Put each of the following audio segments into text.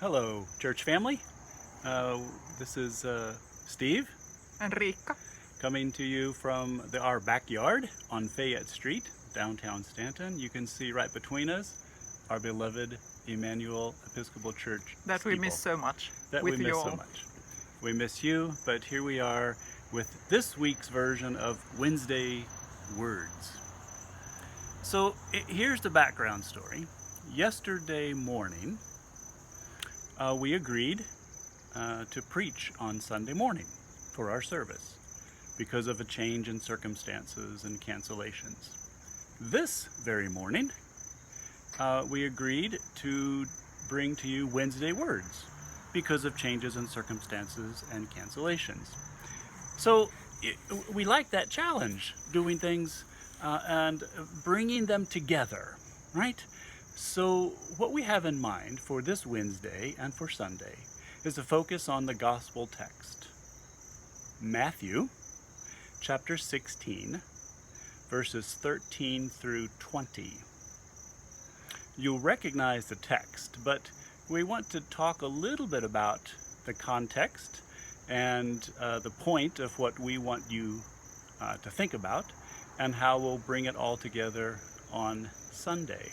Hello, church family. This is Steve And Riikka. coming to you from our backyard on Fayette Street, downtown Stanton. You can see right between us our beloved Emmanuel Episcopal Church That we steeple. miss so much. That with we you miss so all. much. We miss you, but here we are with this week's version of Wednesday Words. So here's the background story. Yesterday morning, we agreed to preach on Sunday morning for our service because of a change in circumstances and cancellations. This very morning, we agreed to bring to you Wednesday Words because of changes in circumstances and cancellations. So we like that challenge, doing things and bringing them together, right? So what we have in mind for this Wednesday and for Sunday is to focus on the gospel text. Matthew chapter 16, verses 13 through 20. You'll recognize the text, but we want to talk a little bit about the context and the point of what we want you to think about and how we'll bring it all together on Sunday.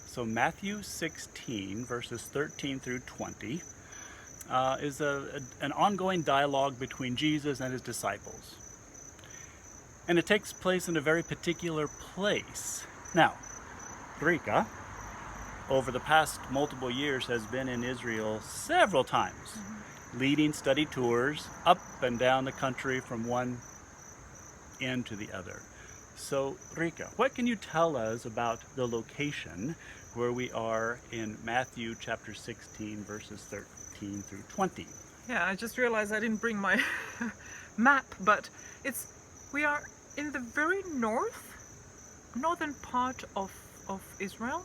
So Matthew 16, verses 13 through 20, is an ongoing dialogue between Jesus and his disciples. And it takes place in a very particular place. Now, Riikka, over the past multiple years, has been in Israel several times, leading study tours up and down the country from one end to the other. So, Riikka, what can you tell us about the location where we are in Matthew chapter 16, verses 13 through 20? Yeah, I just realized I didn't bring my map, but we are in the very northern part of Israel,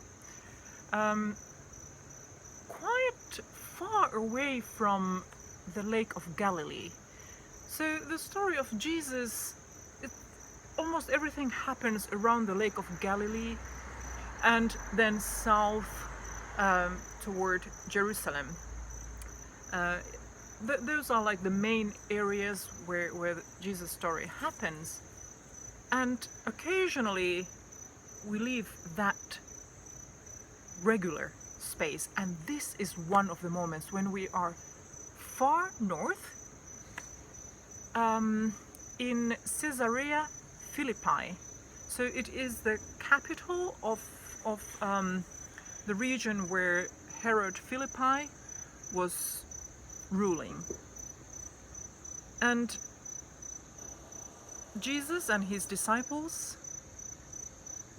quite far away from the Lake of Galilee. So the story of Jesus, almost everything happens around the Lake of Galilee and then south toward Jerusalem. Those are like the main areas where Jesus' story happens. And occasionally we leave that regular space, and this is one of the moments when we are far north in Caesarea Philippi. So it is the capital of the region where Herod Philippi was ruling. And Jesus and his disciples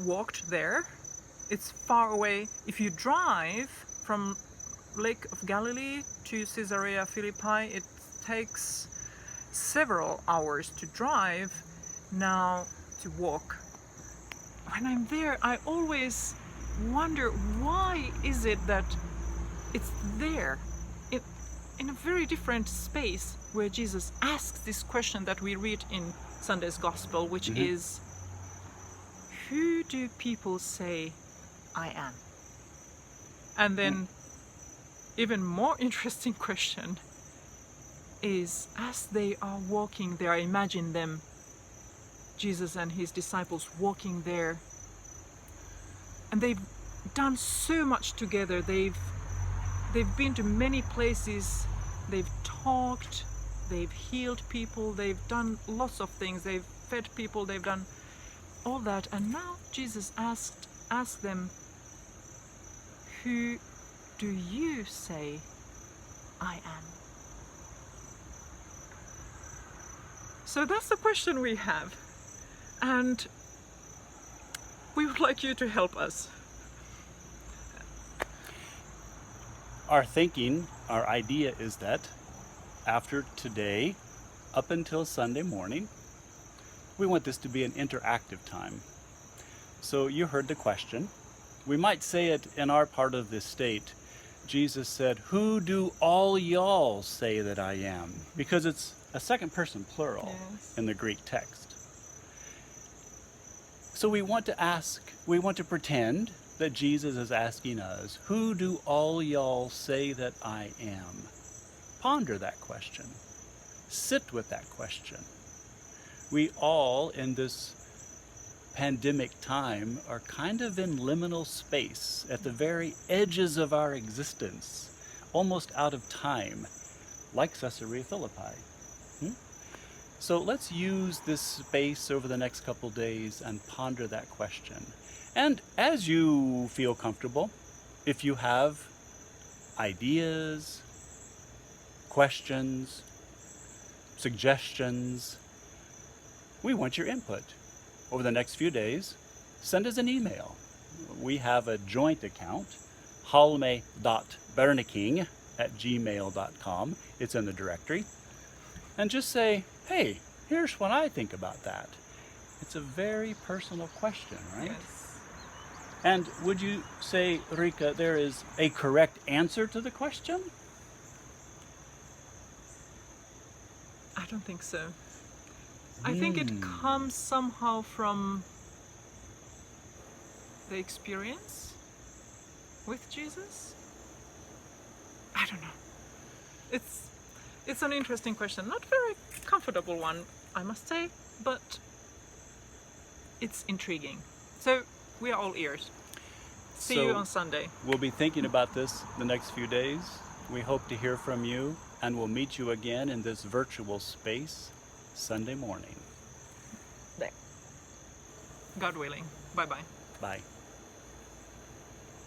walked there. It's far away. If you drive from Lake of Galilee to Caesarea Philippi, it takes several hours to drive. Now to walk. When I'm there, I always wonder, why is it that it's there in a very different space where Jesus asks this question that we read in Sunday's Gospel, which is, who do people say I am? And then even more interesting question is, as they are walking there, I imagine them, Jesus and his disciples, walking there, and they've done so much together. They've been to many places, they've talked, they've healed people, they've done lots of things, they've fed people, they've done all that, and now Jesus asked them, who do you say I am? So that's the question we have, and we would like you to help us. Our thinking, our idea is that after today, up until Sunday morning, we want this to be an interactive time. So you heard the question. We might say it in our part of this state. Jesus said, who do all y'all say that I am? Because it's a second person plural in the Greek text. So we want to pretend that Jesus is asking us, who do all y'all say that I am? Ponder that question. Sit with that question. We all in this pandemic time are kind of in liminal space at the very edges of our existence, almost out of time, like Caesarea Philippi. So let's use this space over the next couple days and ponder that question. And as you feel comfortable, if you have ideas, questions, suggestions, we want your input. Over the next few days, send us an email. We have a joint account, halme.berneking@gmail.com. It's in the directory. And just say, hey, here's what I think about that. It's a very personal question, right? Yes. And would you say, Riikka, there is a correct answer to the question? I don't think so. I think it comes somehow from the experience with Jesus. I don't know. It's an interesting question. Not very comfortable one, I must say, but it's intriguing. So we are all ears. See you on Sunday. We'll be thinking about this the next few days. We hope to hear from you, and we'll meet you again in this virtual space Sunday morning. God willing. Bye-bye. Bye.